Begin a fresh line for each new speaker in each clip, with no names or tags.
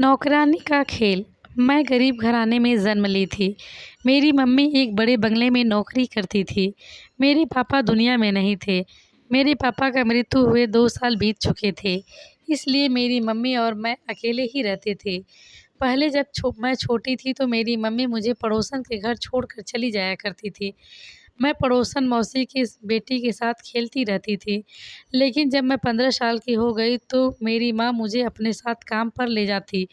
नौकरानी का खेल। मैं गरीब घराने में जन्म ली थी। मेरी मम्मी एक बड़े बंगले में नौकरी करती थी। मेरे पापा दुनिया में नहीं थे। मेरे पापा का मृत्यु हुए 2 साल बीत चुके थे, इसलिए मेरी मम्मी और मैं अकेले ही रहते थे। पहले जब मैं छोटी थी तो मेरी मम्मी मुझे पड़ोसन के घर छोड़कर चली जाया करती थी। मैं पड़ोसन मौसी की बेटी के साथ खेलती रहती थी। लेकिन जब मैं 15 साल की हो गई तो मेरी माँ मुझे अपने साथ काम पर ले जाती।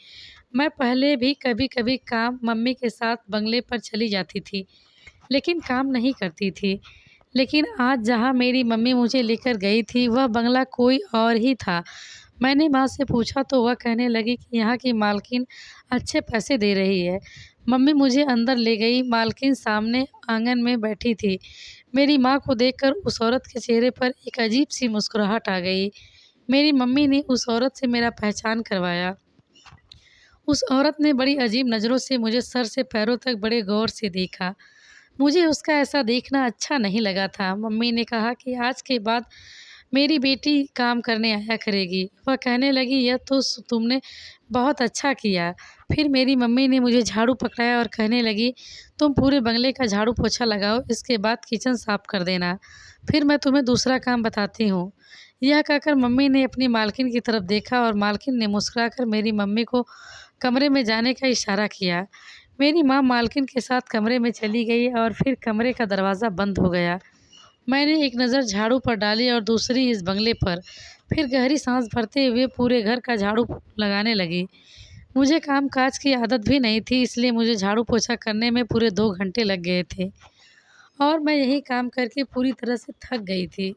मैं पहले भी कभी-कभी काम मम्मी के साथ बंगले पर चली जाती थी, लेकिन काम नहीं करती थी। लेकिन आज जहाँ मेरी मम्मी मुझे लेकर गई थी, वह बंगला कोई और ही था। मैंने माँ से पूछा तो वह कहने लगी कि यहाँ की मालकिन अच्छे पैसे दे रही है। मम्मी मुझे अंदर ले गई। मालकिन सामने आंगन में बैठी थी। मेरी माँ को देखकर उस औरत के चेहरे पर एक अजीब-सी मुस्कुराहट आ गई। मेरी मम्मी ने उस औरत से मेरा पहचान करवाया। उस औरत ने बड़ी अजीब नज़रों से मुझे सर से पैरों तक बड़े गौर से देखा। मुझे उसका ऐसा देखना अच्छा नहीं लगा था। मम्मी ने कहा कि आज के बाद मेरी बेटी काम करने आया करेगी। वह कहने लगी, यह तो तुमने बहुत अच्छा किया। फिर मेरी मम्मी ने मुझे झाड़ू पकड़ाया और कहने लगी, तुम पूरे बंगले का झाड़ू पोछा लगाओ, इसके बाद किचन साफ कर देना। फिर मैं तुम्हें दूसरा काम बताती हूँ। यह कहकर मम्मी ने अपनी मालकिन की तरफ देखा और मालकिन ने मुस्कुराकर मेरी मम्मी को कमरे में जाने का इशारा किया। मेरी माँ मालकिन के साथ कमरे में चली गई और फिर कमरे का दरवाज़ा बंद हो गया। मैंने एक नज़र झाड़ू पर डाली और दूसरी इस बंगले पर। फिर गहरी सांस भरते हुए पूरे घर का झाड़ू लगाने लगी। मुझे काम-काज की आदत भी नहीं थी, इसलिए मुझे झाड़ू पोछा करने में पूरे 2 घंटे लग गए थे और मैं यही काम करके पूरी तरह से थक गई थी।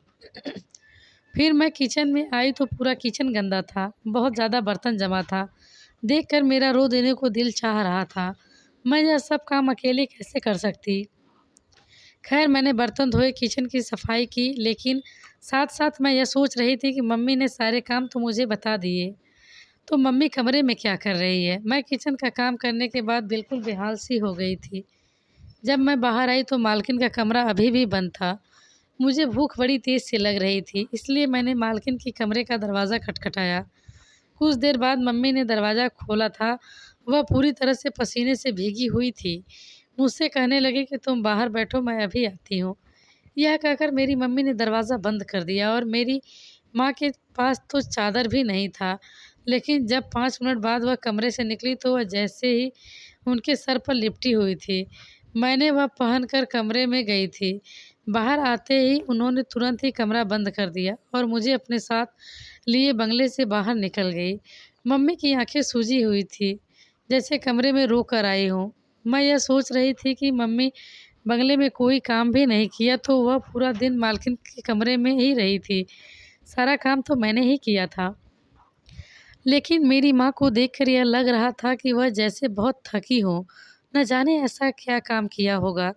फिर मैं किचन में आई तो पूरा किचन गंदा था, बहुत ज़्यादा बर्तन जमा था। देखकर मेरा रो देने को दिल चाह रहा था। मैं यह सब काम अकेले कैसे कर सकती? खैर मैंने बर्तन धोए, किचन की सफाई की, लेकिन साथ-साथ मैं यह सोच रही थी कि मम्मी ने सारे काम तो मुझे बता दिए, तो मम्मी कमरे में क्या कर रही है? मैं किचन का काम करने के बाद बिल्कुल बेहाल-सी हो गई थी। जब मैं बाहर आई तो मालकिन का कमरा अभी भी बंद था। मुझे भूख बड़ी तेज़ सी लग रही थी, इसलिए मैंने मालकिन के कमरे का दरवाज़ा खटखटाया। कुछ देर बाद मम्मी ने दरवाज़ा खोला था। वह पूरी तरह से पसीने से भीगी हुई थी। मुझसे कहने लगी कि तुम बाहर बैठो, मैं अभी आती हूँ। यह कहकर मेरी मम्मी ने दरवाज़ा बंद कर दिया और मेरी माँ के पास तो चादर भी नहीं था। लेकिन जब 5 मिनट बाद वह कमरे से निकली तो वह जैसे ही उनके सर पर लिपटी हुई थी। मैंने वह पहनकर कमरे में गई थी। बाहर आते ही उन्होंने तुरंत ही कमरा बंद कर दिया और मुझे अपने साथ लिए बंगले से बाहर निकल गई। मम्मी की आँखें सूजी हुई थी, जैसे कमरे में रो कर आई हों। मैं यह सोच रही थी कि मम्मी बंगले में कोई काम भी नहीं किया तो वह पूरा दिन मालकिन के कमरे में ही रही थी। सारा काम तो मैंने ही किया था। लेकिन मेरी माँ को देखकर यह लग रहा था कि वह जैसे बहुत थकी हो, न जाने ऐसा क्या काम किया होगा।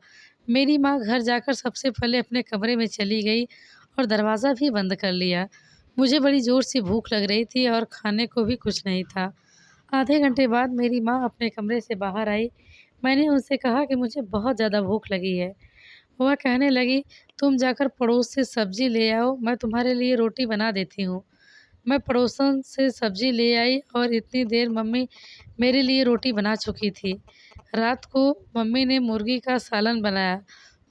मेरी माँ घर जाकर सबसे पहले अपने कमरे में चली गई और दरवाज़ा भी बंद कर लिया। मुझे बड़ी ज़ोर से भूख लग रही थी और खाने को भी कुछ नहीं था। आधे घंटे बाद मेरी माँ अपने कमरे से बाहर आई। मैंने उनसे कहा कि मुझे बहुत ज़्यादा भूख लगी है। वह कहने लगी, तुम जाकर पड़ोस से सब्ज़ी ले आओ, मैं तुम्हारे लिए रोटी बना देती हूँ। मैं पड़ोसन से सब्ज़ी ले आई और इतनी देर मम्मी मेरे लिए रोटी बना चुकी थी। रात को मम्मी ने मुर्गी का सालन बनाया,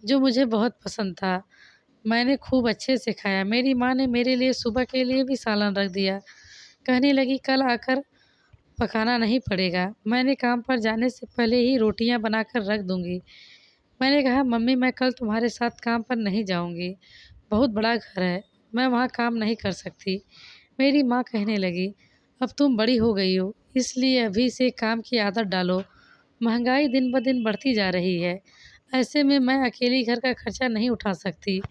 जो मुझे बहुत पसंद था। मैंने खूब अच्छे से खाया। मेरी माँ ने मेरे लिए सुबह के लिए भी सालन रख दिया। कहने लगी, कल आकर पकाना नहीं पड़ेगा। मैंने काम पर जाने से पहले ही रोटियां बनाकर रख दूंगी। मैंने कहा, मम्मी मैं कल तुम्हारे साथ काम पर नहीं जाऊंगी। बहुत बड़ा घर है, मैं वहाँ काम नहीं कर सकती। मेरी माँ कहने लगी, अब तुम बड़ी हो गई हो, इसलिए अभी से काम की आदत डालो। महंगाई दिन ब दिन बढ़ती जा रही है। ऐसे में मैं अकेली घर का खर्चा नहीं उठा सकती।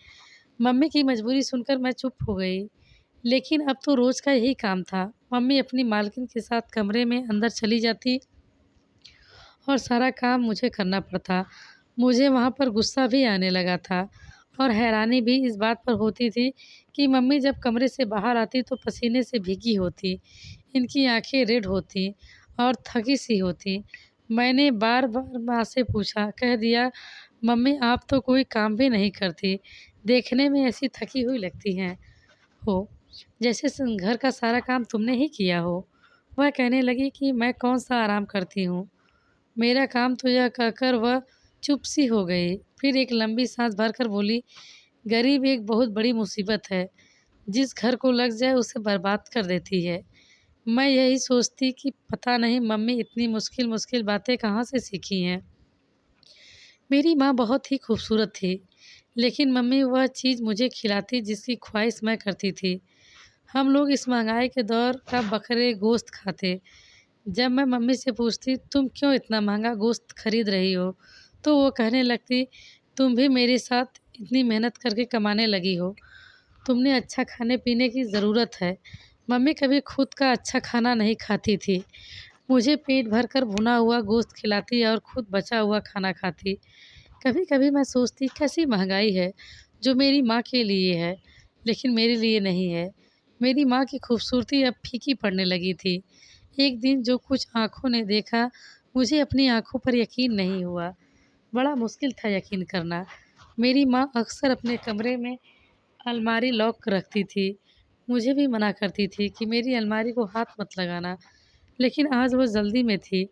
मम्मी की मजबूरी सुनकर मैं चुप हो गई। लेकिन अब तो रोज़ का यही काम था। मम्मी अपनी मालकिन के साथ कमरे में अंदर चली जाती और सारा काम मुझे करना पड़ता। मुझे वहाँ पर गुस्सा भी आने लगा था और हैरानी भी इस बात पर होती थी कि मम्मी जब कमरे से बाहर आती तो पसीने से भीगी होती, इनकी आंखें रेड होती और थकी सी होती। मैंने बार बार माँ से पूछा, कह दिया, मम्मी आप तो कोई काम भी नहीं करती, देखने में ऐसी थकी हुई लगती हैं हो, जैसे घर का सारा काम तुमने ही किया हो। वह कहने लगी कि मैं कौन सा आराम करती हूँ, मेरा काम तो यह कहकर वह चुप सी हो गई। फिर एक लंबी सांस भरकर बोली, गरीब एक बहुत बड़ी मुसीबत है, जिस घर को लग जाए उसे बर्बाद कर देती है। मैं यही सोचती कि पता नहीं मम्मी इतनी मुश्किल मुश्किल बातें कहाँ से सीखी हैं। मेरी माँ बहुत ही खूबसूरत थी, लेकिन मम्मी वह चीज़ मुझे खिलाती जिसकी ख्वाहिश मैं करती थी। हम लोग इस महंगाई के दौर का बकरे गोश्त खाते। जब मैं मम्मी से पूछती तुम क्यों इतना महंगा गोश्त खरीद रही हो, तो वो कहने लगती तुम भी मेरे साथ इतनी मेहनत करके कमाने लगी हो, तुमने अच्छा खाने पीने की ज़रूरत है। मम्मी कभी खुद का अच्छा खाना नहीं खाती थी, मुझे पेट भर कर भुना हुआ गोश्त खिलाती और खुद बचा हुआ खाना खाती। कभी कभी मैं सोचती कैसी महंगाई है जो मेरी माँ के लिए है लेकिन मेरे लिए नहीं है। मेरी माँ की खूबसूरती अब फीकी पड़ने लगी थी। एक दिन जो कुछ आँखों ने देखा, मुझे अपनी आँखों पर यकीन नहीं हुआ। बड़ा मुश्किल था यकीन करना। मेरी माँ अक्सर अपने कमरे में अलमारी लॉक रखती थी। मुझे भी मना करती थी कि मेरी अलमारी को हाथ मत लगाना, लेकिन आज वो जल्दी में थी।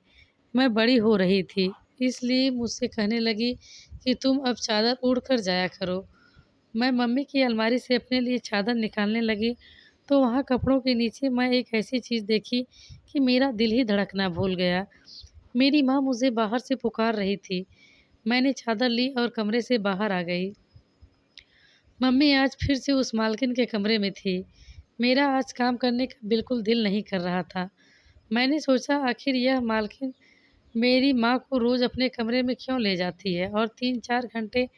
मैं बड़ी हो रही थी, इसलिए मुझसे कहने लगी कि तुम अब चादर ओढ़ कर जाया करो। मैं मम्मी की अलमारी से अपने लिए चादर निकालने लगी, तो वहाँ कपड़ों के नीचे मैं एक ऐसी चीज़ देखी कि मेरा दिल ही धड़कना भूल गया। मेरी माँ मुझे बाहर से पुकार रही थी। मैंने चादर ली और कमरे से बाहर आ गई। मम्मी आज फिर से उस मालकिन के कमरे में थी। मेरा आज काम करने का बिल्कुल दिल नहीं कर रहा था। मैंने सोचा आखिर यह मालकिन मेरी माँ को रोज़ अपने कमरे में क्यों ले जाती है और 3-4 घंटे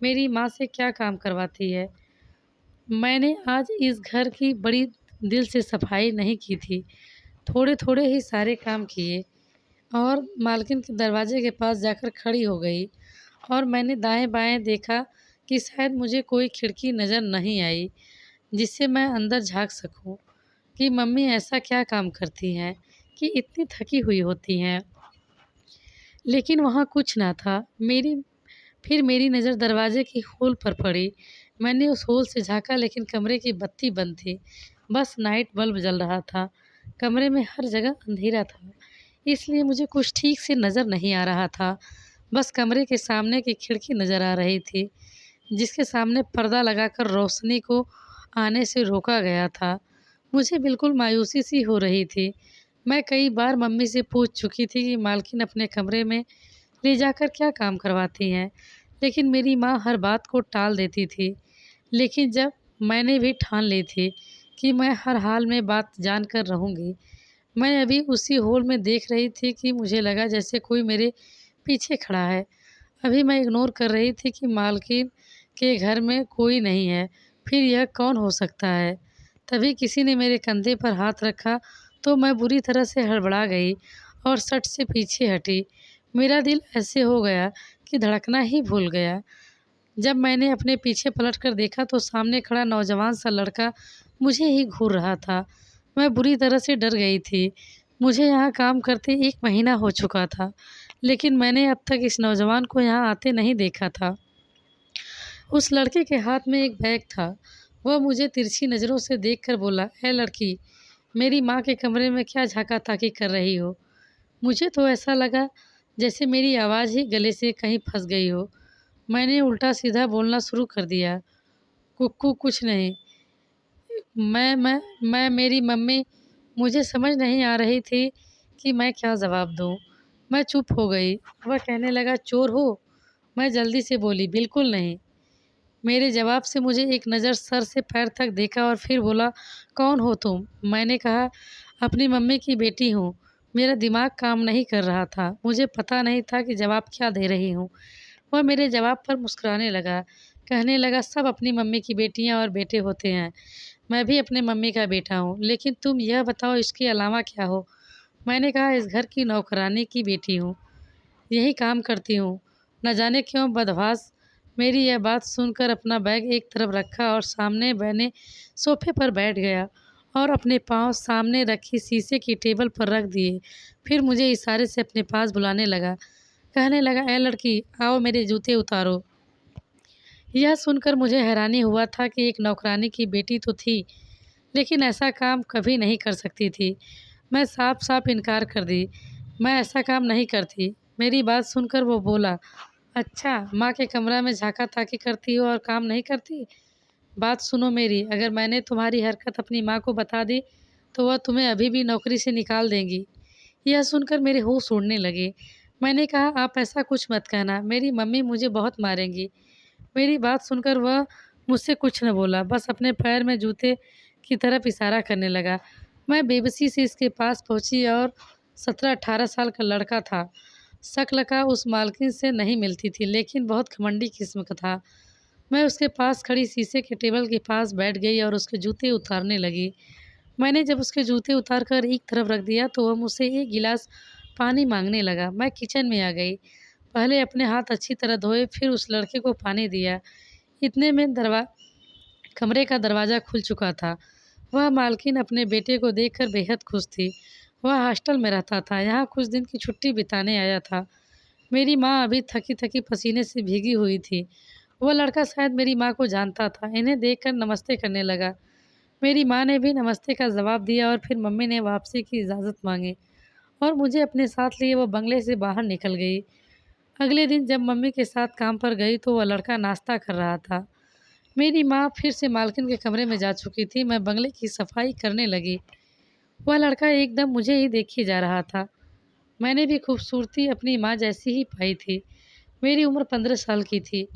मेरी माँ से क्या काम करवाती है। मैंने आज इस घर की बड़ी दिल से सफाई नहीं की थी, थोड़े-थोड़े ही सारे काम किए और मालकिन के दरवाजे के पास जाकर खड़ी हो गई और मैंने दाएँ-बाएँ देखा कि शायद मुझे कोई खिड़की नज़र नहीं आई, जिससे मैं अंदर झाँक सकूँ कि मम्मी ऐसा क्या काम करती हैं कि इतनी थकी हुई होती हैं। लेकिन वहाँ कुछ ना था। मेरी नज़र दरवाजे की होल पर पड़ी। मैंने उस होल से झाँका, लेकिन कमरे की बत्ती बंद थी। बस नाइट बल्ब जल रहा था। कमरे में हर जगह अंधेरा था, इसलिए मुझे कुछ ठीक से नज़र नहीं आ रहा था। बस कमरे के सामने की खिड़की नज़र आ रही थी, जिसके सामने पर्दा लगाकर रोशनी को आने से रोका गया था। मुझे बिल्कुल मायूसी सी हो रही थी। मैं कई बार मम्मी से पूछ चुकी थी कि मालकिन अपने कमरे में ले जाकर क्या काम करवाती हैं, लेकिन मेरी माँ हर बात को टाल देती थी। लेकिन जब मैंने भी ठान ली थी कि मैं हर हाल में बात जान कर रहूँगी, मैं अभी उसी हॉल में देख रही थी कि मुझे लगा जैसे कोई मेरे पीछे खड़ा है। अभी मैं इग्नोर कर रही थी कि मालकिन के घर में कोई नहीं है, फिर यह कौन हो सकता है। तभी किसी ने मेरे कंधे पर हाथ रखा, तो मैं बुरी तरह से हड़बड़ा गई और सट से पीछे हटी। मेरा दिल ऐसे हो गया कि धड़कना ही भूल गया। जब मैंने अपने पीछे पलट कर देखा तो सामने खड़ा नौजवान सा लड़का मुझे ही घूर रहा था। मैं बुरी तरह से डर गई थी। मुझे यहाँ काम करते 1 महीना हो चुका था, लेकिन मैंने अब तक इस नौजवान को यहाँ आते नहीं देखा था। उस लड़के के हाथ में एक बैग था। वह मुझे तिरछी नज़रों से देखकर बोला, "ऐ लड़की, मेरी माँ के कमरे में क्या झाँका-ताकी कर रही हो?" मुझे तो ऐसा लगा जैसे मेरी आवाज़ ही गले से कहीं फँस गई हो। मैंने उल्टा-सीधा बोलना शुरू कर दिया, "कुक्कू कुछ नहीं। मैं मेरी मम्मी।" मुझे समझ नहीं आ रही थी कि मैं क्या जवाब दूँ। मैं चुप हो गई। वह कहने लगा, "चोर हो?" मैं जल्दी से बोली, "बिल्कुल नहीं।" मेरे जवाब से मुझे एक नज़र सर से पैर तक देखा और फिर बोला, "कौन हो तुम?" मैंने कहा, "अपनी मम्मी की बेटी हूँ।" मेरा दिमाग काम नहीं कर रहा था। मुझे पता नहीं था कि जवाब क्या दे रही हूँ। वह मेरे जवाब पर मुस्कुराने लगा, कहने लगा, "सब अपनी मम्मी की बेटियाँ और बेटे होते हैं। मैं भी अपने मम्मी का बेटा हूँ, लेकिन तुम यह बताओ इसके अलावा क्या हो?" मैंने कहा, "इस घर की नौकरानी की बेटी हूँ, यही काम करती हूँ।" न जाने क्यों बदहवास मेरी यह बात सुनकर अपना बैग एक तरफ रखा और सामने बने सोफे पर बैठ गया और अपने पाँव सामने रखी शीशे की टेबल पर रख दिए। फिर मुझे इशारे से अपने पास बुलाने लगा, कहने लगा, "ऐ लड़की, आओ मेरे जूते उतारो।" यह सुनकर मुझे हैरानी हुआ था कि एक नौकरानी की बेटी तो थी, लेकिन ऐसा काम कभी नहीं कर सकती थी। मैं साफ साफ इनकार कर दी। मैं ऐसा काम नहीं करती। मेरी बात सुनकर वो बोला, अच्छा, माँ के कमरा में झाँका ताकी करती हो और काम नहीं करती? बात सुनो मेरी, अगर मैंने तुम्हारी हरकत अपनी माँ को बता दी तो वह तुम्हें अभी भी नौकरी से निकाल देंगी। यह सुनकर मेरे होश उड़ने लगे। मैंने कहा, आप ऐसा कुछ मत कहना, मेरी मम्मी मुझे बहुत मारेंगी। मेरी बात सुनकर वह मुझसे कुछ न बोला, बस अपने पैर में जूते की तरफ इशारा करने लगा। मैं बेबसी से इसके पास पहुंची और 17-18 साल का लड़का था। शक्ल का उस मालकिन से नहीं मिलती थी, लेकिन बहुत घमंडी किस्म का था। मैं उसके पास खड़ी शीशे के टेबल के पास बैठ गई और उसके जूते उतारने लगी। मैंने जब उसके जूते उतार कर एक तरफ रख दिया तो वह मुझसे एक गिलास पानी मांगने लगा। मैं किचन में आ गई। पहले अपने हाथ अच्छी तरह धोए, फिर उस लड़के को पानी दिया। इतने में कमरे का दरवाज़ा खुल चुका था। वह मालकिन अपने बेटे को देखकर बेहद खुश थी। वह हॉस्टल में रहता था, यहाँ कुछ दिन की छुट्टी बिताने आया था। मेरी माँ अभी थकी थकी पसीने से भीगी हुई थी। वह लड़का शायद मेरी माँ को जानता था। इन्हें देखकर नमस्ते करने लगा। मेरी माँ ने भी नमस्ते का जवाब दिया और फिर मम्मी ने वापसी की इजाज़त मांगी और मुझे अपने साथ लिए वो बंगले से बाहर निकल गई। अगले दिन जब मम्मी के साथ काम पर गई तो वह लड़का नाश्ता कर रहा था। मेरी माँ फिर से मालकिन के कमरे में जा चुकी थी। मैं बंगले की सफाई करने लगी। वह लड़का एकदम मुझे ही देखे जा रहा था। मैंने भी खूबसूरती अपनी माँ जैसी ही पाई थी। मेरी उम्र 15 साल की थी।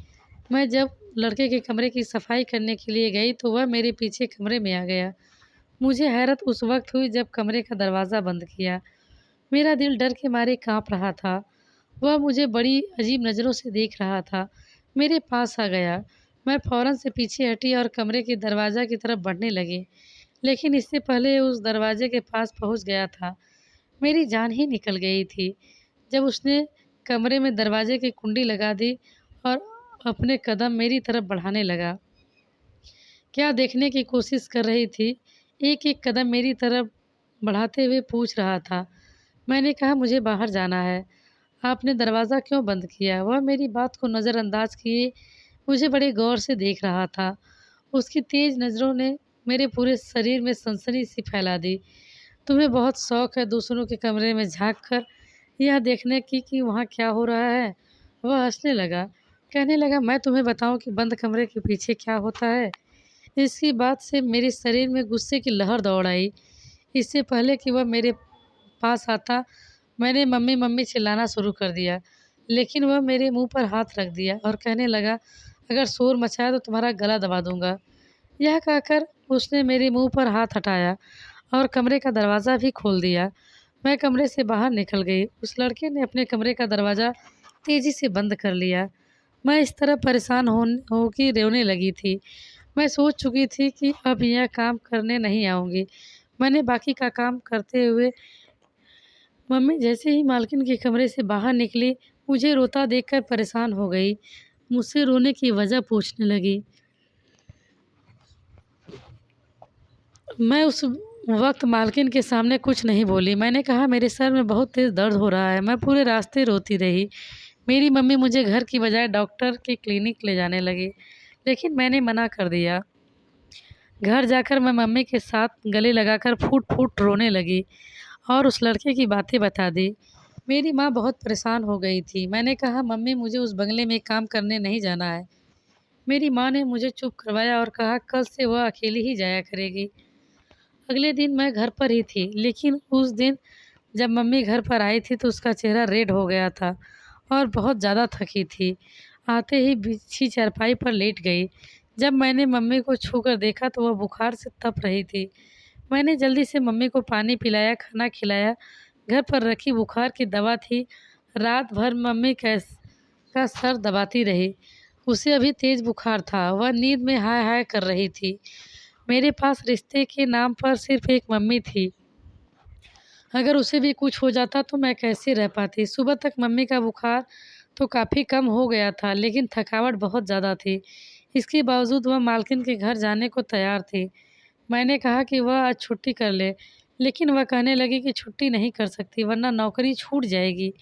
मैं जब लड़के के कमरे की सफाई करने के लिए गई तो वह मेरे पीछे कमरे में आ गया। मुझे हैरत उस वक्त हुई जब कमरे का दरवाज़ा बंद किया। मेरा दिल डर के मारे कांप रहा था। वह मुझे बड़ी अजीब नज़रों से देख रहा था। मेरे पास आ गया। मैं फ़ौरन से पीछे हटी और कमरे के दरवाज़ा की तरफ बढ़ने लगी, लेकिन इससे पहले उस दरवाजे के पास पहुंच गया था, मेरी जान ही निकल गई थी जब उसने कमरे में दरवाजे की कुंडी लगा दी और अपने कदम मेरी तरफ बढ़ाने लगा। क्या देखने की कोशिश कर रही थी? एक एक कदम मेरी तरफ बढ़ाते हुए पूछ रहा था। मैंने कहा, मुझे बाहर जाना है। आपने दरवाज़ा क्यों बंद किया? वह मेरी बात को नज़रअंदाज किए मुझे बड़े गौर से देख रहा था। उसकी तेज़ नज़रों ने मेरे पूरे शरीर में सनसनी सी फैला दी। तुम्हें बहुत शौक है दूसरों के कमरे में झांक कर यह देखने की कि वहाँ क्या हो रहा है? वह हंसने लगा, कहने लगा, मैं तुम्हें बताऊं कि बंद कमरे के पीछे क्या होता है? इसकी बात से मेरे शरीर में गुस्से की लहर दौड़ आई। इससे पहले कि वह मेरे पास आता, मैंने मम्मी मम्मी चिल्लाना शुरू कर दिया, लेकिन वह मेरे मुंह पर हाथ रख दिया और कहने लगा, अगर शोर मचाया तो तुम्हारा गला दबा दूंगा। यह कहकर उसने मेरे मुंह पर हाथ हटाया और कमरे का दरवाज़ा भी खोल दिया। मैं कमरे से बाहर निकल गई। उस लड़के ने अपने कमरे का दरवाज़ा तेज़ी से बंद कर लिया। मैं इस तरह परेशान हो के रोने लगी थी। मैं सोच चुकी थी कि अब यह काम करने नहीं आऊँगी। मैंने बाकी का काम करते हुए मम्मी जैसे ही मालकिन के कमरे से बाहर निकली, मुझे रोता देखकर परेशान हो गई। मुझसे रोने की वजह पूछने लगी। मैं उस वक्त मालकिन के सामने कुछ नहीं बोली। मैंने कहा, मेरे सर में बहुत तेज़ दर्द हो रहा है। मैं पूरे रास्ते रोती रही। मेरी मम्मी मुझे घर की बजाय डॉक्टर के क्लिनिक ले जाने लगी, लेकिन मैंने मना कर दिया। घर जाकर मैं मम्मी के साथ गले लगाकर फूट-फूट रोने लगी और उस लड़के की बातें बता दी। मेरी माँ बहुत परेशान हो गई थी। मैंने कहा, मम्मी मुझे उस बंगले में काम करने नहीं जाना है। मेरी माँ ने मुझे चुप करवाया और कहा, कल से वह अकेली ही जाया करेगी। अगले दिन मैं घर पर ही थी, लेकिन उस दिन जब मम्मी घर पर आई थी तो उसका चेहरा रेड हो गया था और बहुत ज़्यादा थकी थी। आते ही बिछी चारपाई पर लेट गई। जब मैंने मम्मी को छूकर देखा तो वह बुखार से तप रही थी। मैंने जल्दी से मम्मी को पानी पिलाया, खाना खिलाया। घर पर रखी बुखार की दवा थी। रात भर मम्मी का सर दबाती रही। उसे अभी तेज़ बुखार था। वह नींद में हाय हाय कर रही थी। मेरे पास रिश्ते के नाम पर सिर्फ एक मम्मी थी। अगर उसे भी कुछ हो जाता तो मैं कैसे रह पाती। सुबह तक मम्मी का बुखार तो काफ़ी कम हो गया था, लेकिन थकावट बहुत ज़्यादा थी। इसके बावजूद वह मालकिन के घर जाने को तैयार थी। मैंने कहा कि वह आज छुट्टी कर ले, लेकिन वह कहने लगी कि छुट्टी नहीं कर सकती वरना नौकरी छूट जाएगी।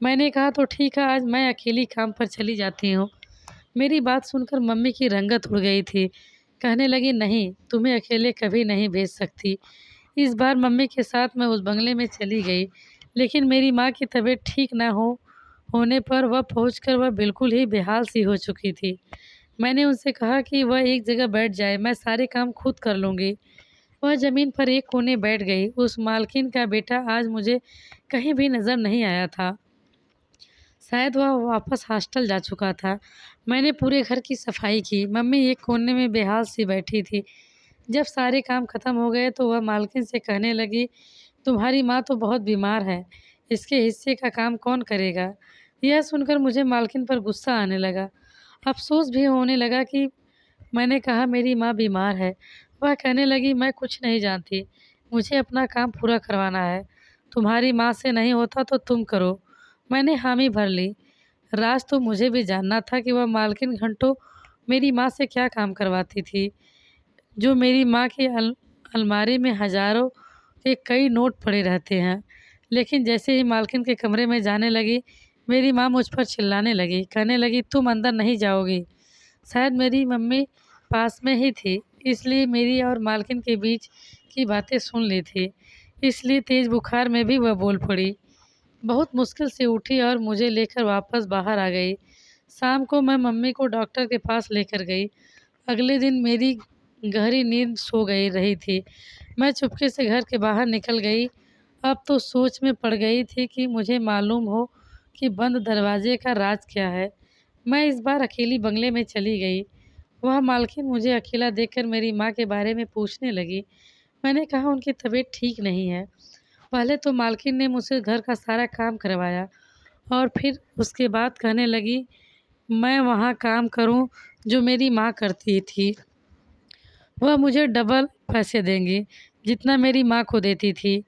मैंने कहा, तो ठीक है, आज मैं अकेली काम पर चली जाती हूँ। मेरी बात सुनकर मम्मी की रंगत उड़ गई थी। कहने लगी, नहीं, तुम्हें अकेले कभी नहीं भेज सकती। इस बार मम्मी के साथ मैं उस बंगले में चली गई, लेकिन मेरी माँ की तबीयत ठीक न होने पर वह बिल्कुल ही बेहाल सी हो चुकी थी। मैंने उनसे कहा कि वह एक जगह बैठ जाए, मैं सारे काम खुद कर लूँगी। वह ज़मीन पर एक कोने बैठ गई। उस मालकिन का बेटा आज मुझे कहीं भी नज़र नहीं आया था। शायद वह वापस हॉस्टल जा चुका था। मैंने पूरे घर की सफाई की। मम्मी एक कोने में बेहाल सी बैठी थी। जब सारे काम खत्म हो गए तो वह मालकिन से कहने लगी, तुम्हारी माँ तो बहुत बीमार है, इसके हिस्से का काम कौन करेगा? यह सुनकर मुझे मालकिन पर गुस्सा आने लगा। अफसोस भी होने लगा कि मैंने कहा मेरी माँ बीमार है। वह कहने लगी, मैं कुछ नहीं जानती, मुझे अपना काम पूरा करवाना है। तुम्हारी माँ से नहीं होता तो तुम करो। मैंने हामी भर ली। राज तो मुझे भी जानना था कि वह मालकिन घंटों मेरी माँ से क्या काम करवाती थी। जो मेरी माँ की अलमारी में हज़ारों के कई नोट पड़े रहते हैं। लेकिन जैसे ही मालकिन के कमरे में जाने लगी, मेरी माँ मुझ पर चिल्लाने लगी, कहने लगी, तुम अंदर नहीं जाओगी। शायद मेरी मम्मी पास में ही थी, इसलिए मेरी और मालकिन के बीच की बातें सुन ली थी। इसलिए तेज़ बुखार में भी वह बोल पड़ी। बहुत मुश्किल से उठी और मुझे लेकर वापस बाहर आ गई। शाम को मैं मम्मी को डॉक्टर के पास लेकर गई। अगले दिन मेरी गहरी नींद सो गई रही थी। मैं चुपके से घर के बाहर निकल गई। अब तो सोच में पड़ गई थी कि मुझे मालूम हो कि बंद दरवाजे का राज क्या है। मैं इस बार अकेली बंगले में चली गई। वह मालकिन मुझे अकेला देखकर मेरी माँ के बारे में पूछने लगी। मैंने कहा उनकी तबीयत ठीक नहीं है। पहले तो मालकिन ने मुझसे घर का सारा काम करवाया और फिर उसके बाद कहने लगी मैं वहाँ काम करूँ जो मेरी माँ करती थी। वह मुझे डबल पैसे देंगी जितना मेरी माँ को देती थी।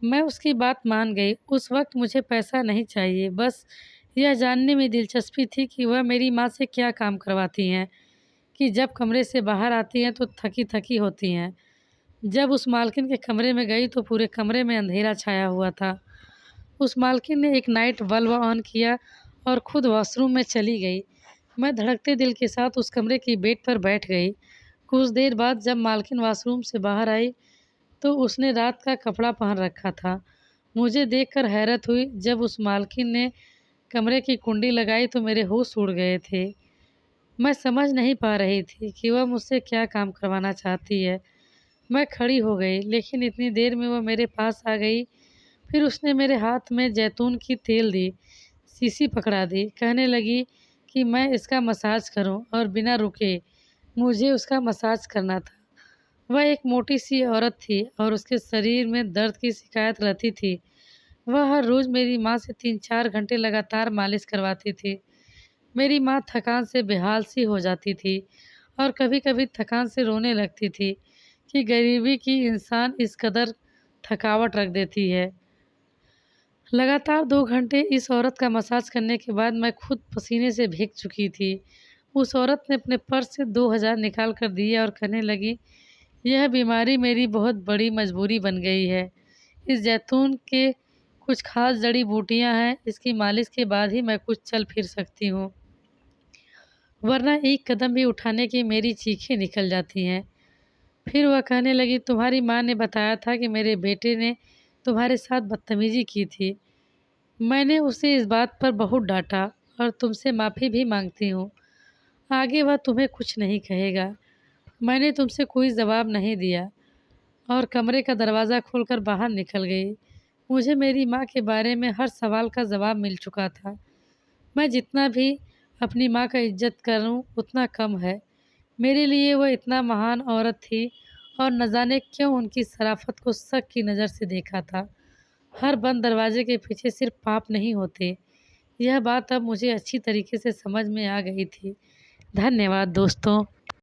मैं उसकी बात मान गई। उस वक्त मुझे पैसा नहीं चाहिए, बस यह जानने में दिलचस्पी थी कि वह मेरी माँ से क्या काम करवाती हैं कि जब कमरे से बाहर आती हैं तो थकी थकी होती हैं। जब उस मालकिन के कमरे में गई तो पूरे कमरे में अंधेरा छाया हुआ था। उस मालकिन ने एक नाइट बल्ब ऑन किया और खुद वॉशरूम में चली गई। मैं धड़कते दिल के साथ उस कमरे की बेड पर बैठ गई। कुछ देर बाद जब मालकिन वॉशरूम से बाहर आई तो उसने रात का कपड़ा पहन रखा था। मुझे देखकर हैरत हुई। जब उस मालकिन ने कमरे की कुंडी लगाई तो मेरे होश उड़ गए थे। मैं समझ नहीं पा रही थी कि वह मुझसे क्या काम करवाना चाहती है। मैं खड़ी हो गई, लेकिन इतनी देर में वह मेरे पास आ गई। फिर उसने मेरे हाथ में जैतून की तेल दी, शीशी पकड़ा दी, कहने लगी कि मैं इसका मसाज करूं और बिना रुके मुझे उसका मसाज करना था। वह एक मोटी सी औरत थी और उसके शरीर में दर्द की शिकायत रहती थी। वह हर रोज़ मेरी माँ से 3-4 घंटे लगातार मालिश करवाती थी। मेरी माँ थकान से बेहाल सी हो जाती थी और कभी-कभी थकान से रोने लगती थी कि गरीबी की इंसान इस कदर थकावट रख देती है। लगातार 2 घंटे इस औरत का मसाज करने के बाद मैं खुद पसीने से भीग चुकी थी। उस औरत ने अपने पर्स से 2000 निकाल कर दिए और कहने लगी, यह बीमारी मेरी बहुत बड़ी मजबूरी बन गई है। इस जैतून के कुछ खास जड़ी बूटियां हैं, इसकी मालिश के बाद ही मैं कुछ चल फिर सकती हूँ, वरना एक कदम भी उठाने की मेरी चीखें निकल जाती हैं। फिर वह कहने लगी, तुम्हारी माँ ने बताया था कि मेरे बेटे ने तुम्हारे साथ बदतमीजी की थी। मैंने उसे इस बात पर बहुत डांटा और तुमसे माफ़ी भी मांगती हूँ। आगे वह तुम्हें कुछ नहीं कहेगा। मैंने तुमसे कोई जवाब नहीं दिया और कमरे का दरवाज़ा खोलकर बाहर निकल गई। मुझे मेरी माँ के बारे में हर सवाल का जवाब मिल चुका था। मैं जितना भी अपनी माँ का इज्जत करूँ उतना कम है। मेरे लिए वह इतना महान औरत थी और न जाने क्यों उनकी शराफत को शक की नज़र से देखा था। हर बंद दरवाजे के पीछे सिर्फ पाप नहीं होते। यह बात अब मुझे अच्छी तरीके से समझ में आ गई थी। धन्यवाद दोस्तों।